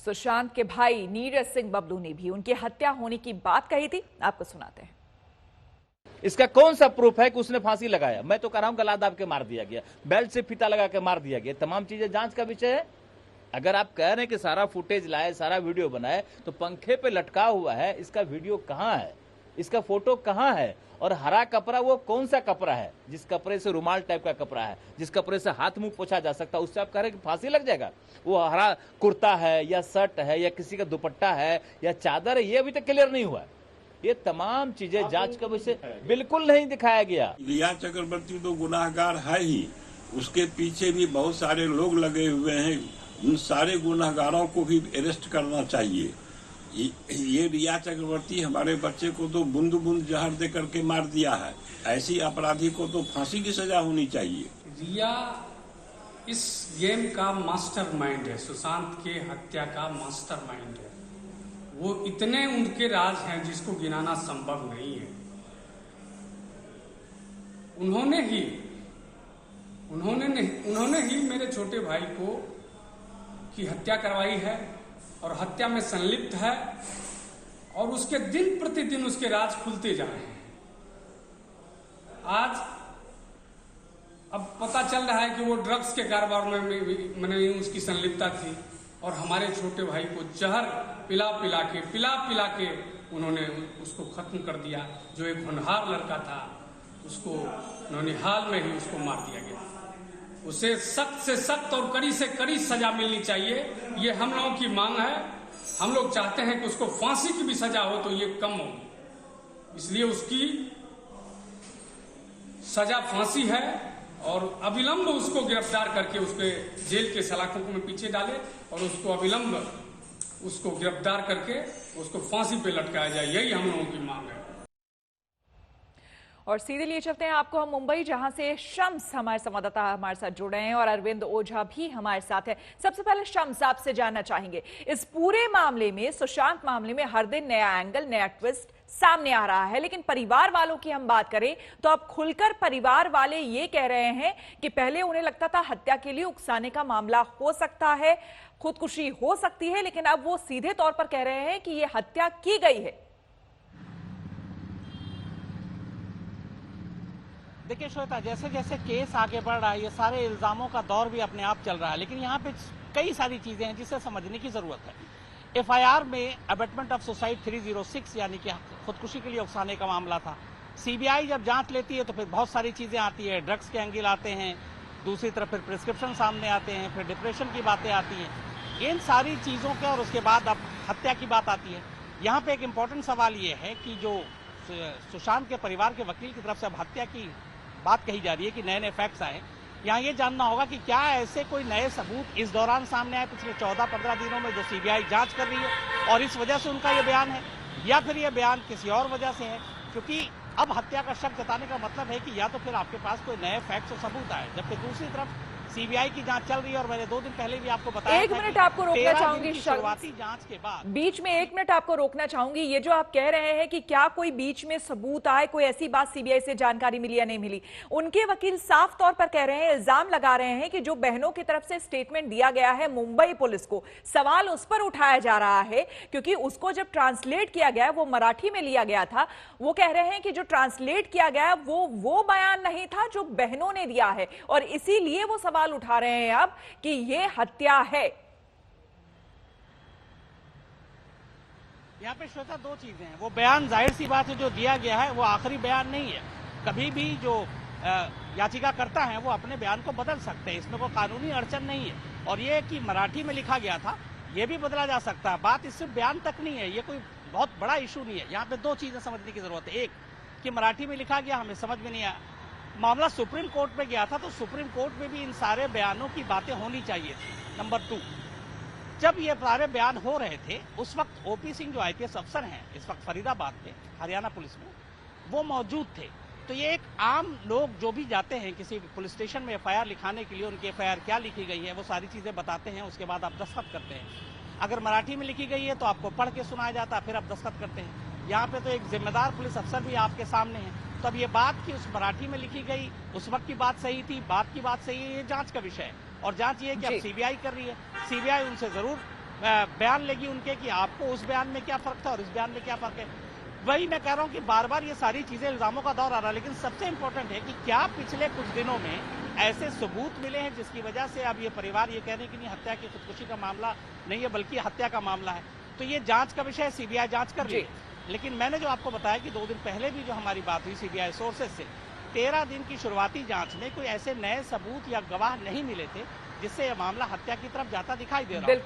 सुशांत के भाई नीरज सिंह बबलू ने भी उनकी हत्या होने की बात कही थी। आपको सुनाते हैं। इसका कौन सा प्रूफ है कि उसने फांसी लगाया? मैं तो कह रहा हूं गला दाब के मार दिया गया, बेल्ट से फीता लगा के मार दिया गया। तमाम चीजें जांच का विषय है। अगर आप कह रहे हैं कि सारा फुटेज लाए, सारा वीडियो बनाए, तो पंखे पे लटका हुआ है, इसका वीडियो कहां है, इसका फोटो कहां है? और हरा कपड़ा वो कौन सा कपड़ा है? जिस कपड़े से रुमाल टाइप का कपड़ा है, जिस कपड़े से हाथ मुंह पोछा जा सकता है, उससे आप कह रहे हैं कि फांसी लग जाएगा? वो हरा कुर्ता है या शर्ट है या किसी का दुपट्टा है या चादर है, ये अभी तक क्लियर नहीं हुआ है। ये तमाम चीजें जांच का विषय बिल्कुल नहीं दिखाया गया। रिया चक्रवर्ती तो गुनाहगार है ही, उसके पीछे भी बहुत सारे लोग लगे हुए हैं। उन सारे गुनाहगारों को भी अरेस्ट करना चाहिए। ये रिया चक्रवर्ती हमारे बच्चे को तो बूंद बूंद जहर दे करके मार दिया है। ऐसी अपराधी को तो फांसी की सजा होनी चाहिए। रिया इस गेम का मास्टरमाइंड है, सुशांत के हत्या का मास्टरमाइंड है। वो इतने उनके राज हैं जिसको गिनाना संभव नहीं है। उन्होंने ही मेरे छोटे भाई को की हत्या करवाई है और हत्या में संलिप्त है, और उसके दिन प्रतिदिन उसके राज खुलते जा रहे हैं। आज अब पता चल रहा है कि वो ड्रग्स के कारोबार में उसकी संलिप्तता थी, और हमारे छोटे भाई को जहर पिला पिला के उन्होंने उसको खत्म कर दिया। जो एक होनहार लड़का था, उसको नौनिहाल में ही उसको मार दिया गया। उसे सख्त से सख्त और कड़ी से कड़ी सजा मिलनी चाहिए, ये हम लोगों की मांग है। हम लोग चाहते हैं कि उसको फांसी की भी सजा हो तो ये कम होगी, इसलिए उसकी सजा फांसी है, और अविलंब उसको गिरफ्तार करके उसके जेल के सलाखों में पीछे डाले और उसको अविलंब उसको गिरफ्तार करके उसको फांसी पे लटकाया जाए, यही हम लोगों की मांग है। और सीधे लिए चलते हैं आपको हम मुंबई, जहां से शम्स हमारे संवाददाता हमारे साथ जुड़े हैं और अरविंद ओझा भी हमारे साथ है। सबसे पहले शम्स, आपसे जानना चाहेंगे, इस पूरे मामले में, सुशांत मामले में हर दिन नया एंगल, नया ट्विस्ट सामने आ रहा है, लेकिन परिवार वालों की हम बात करें तो अब खुलकर परिवार वाले ये कह रहे हैं कि पहले उन्हें लगता था हत्या के लिए उकसाने का मामला हो सकता है, खुदकुशी हो सकती है, लेकिन अब वो सीधे तौर पर कह रहे हैं कि ये हत्या की गई है। देखिए श्वेता, जैसे जैसे केस आगे बढ़ रहा है, ये सारे इल्जामों का दौर भी अपने आप चल रहा है, लेकिन यहाँ पे कई सारी चीजें हैं जिसे समझने की जरूरत है। एफआईआर में अबेटमेंट ऑफ सुसाइड 306 यानी कि खुदकुशी के लिए उकसाने का मामला था। सीबीआई जब जांच लेती है तो फिर बहुत सारी चीजें आती है, ड्रग्स के एंगल आते हैं, दूसरी तरफ फिर प्रिस्क्रिप्शन सामने आते हैं, फिर डिप्रेशन की बातें आती हैं, इन सारी चीजों के, और उसके बाद अब हत्या की बात आती है। यहाँ पे एक इम्पोर्टेंट सवाल ये है कि जो सुशांत के परिवार के वकील की तरफ से अब हत्या की बात कही जा रही है कि नए नए फैक्ट्स आए, यहाँ ये जानना होगा कि क्या ऐसे कोई नए सबूत इस दौरान सामने आए पिछले 14-15 दिनों में जो सीबीआई जांच कर रही है और इस वजह से उनका ये बयान है, या फिर ये बयान किसी और वजह से है। क्योंकि अब हत्या का शक जताने का मतलब है कि या तो फिर आपके पास कोई नए फैक्ट्स और सबूत आए, जबकि दूसरी तरफ सीबीआई की जांच चल रही है। और मैंने 2 दिन पहले भी आपको बताया, एक मिनट आपको रोकना चाहूंगी, शुरुआती जांच के बाद बीच में 1 मिनट आपको रोकना चाहूंगी। ये जो आप कह रहे हैं कि क्या कोई बीच में सबूत आए, कोई ऐसी बात सीबीआई से जानकारी मिली या नहीं मिली, उनके वकील साफ तौर पर कह रहे हैं, इल्जाम लगा रहे हैं कि जो बहनों की तरफ से स्टेटमेंट दिया गया है मुंबई पुलिस को, सवाल उस पर उठाया जा रहा है क्योंकि उसको जब ट्रांसलेट किया गया, वो मराठी में लिया गया था। वो कह रहे हैं कि जो ट्रांसलेट किया गया वो बयान नहीं था जो बहनों ने दिया है, और इसीलिए वो सवाल उठा रहे हैं अब कि ये हत्या है। यहाँ पे श्वेता 2 चीजें हैं। वो बयान जाहिर सी बात है जो दिया गया है वो आखिरी बयान नहीं है। कभी भी जो याचिका करता है वो अपने बयान को बदल सकते हैं, इसमें कोई कानूनी अड़चन नहीं है। और ये कि मराठी में लिखा गया था ये भी बदला जा सकता है, बात इससे बयान तक नहीं है, ये कोई बहुत बड़ा इशू नहीं है। यहाँ पे 2 चीजें समझने की जरूरत है। एक कि मराठी में लिखा गया, हमें समझ में नहीं आया। मामला सुप्रीम कोर्ट में गया था तो सुप्रीम कोर्ट में भी इन सारे बयानों की बातें होनी चाहिए थी। नंबर 2, जब ये सारे बयान हो रहे थे उस वक्त ओपी सिंह जो आईपीएस अफसर हैं इस वक्त फरीदाबाद में हरियाणा पुलिस में, वो मौजूद थे। तो ये एक आम लोग जो भी जाते हैं किसी पुलिस स्टेशन में एफआईआर लिखाने के लिए, उनकी एफआईआर क्या लिखी गई है वो सारी चीजें बताते हैं, उसके बाद आप दस्तखत करते हैं। अगर मराठी में लिखी गई है तो आपको पढ़ के सुनाया जाता है, फिर आप दस्तखत करते हैं। यहाँ पे तो एक जिम्मेदार पुलिस अफसर भी आपके सामने है। तो अब ये बात कि उस मराठी में लिखी गई उस वक्त की बात सही थी, बात की बात सही है, ये जांच का विषय है। और जांच ये है कि अब सीबीआई कर रही है, सीबीआई उनसे जरूर बयान लेगी उनके कि आपको उस बयान में क्या फर्क था और इस बयान में क्या फर्क है। वही मैं कह रहा हूं कि बार बार ये सारी चीजें इल्जामों का दौर आ रहा है, लेकिन सबसे इंपॉर्टेंट है कि क्या पिछले कुछ दिनों में ऐसे सबूत मिले हैं जिसकी वजह से अब ये परिवार ये कह रहे हैं कि नहीं, हत्या की खुदकुशी का मामला नहीं है बल्कि हत्या का मामला है। तो ये जांच का विषय, सीबीआई जांच कर रही है। लेकिन मैंने जो आपको बताया कि 2 दिन पहले भी जो हमारी बात हुई सीबीआई सोर्सेज से, 13 दिन की शुरुआती जांच में कोई ऐसे नए सबूत या गवाह नहीं मिले थे जिससे यह मामला हत्या की तरफ जाता दिखाई दे रहा है।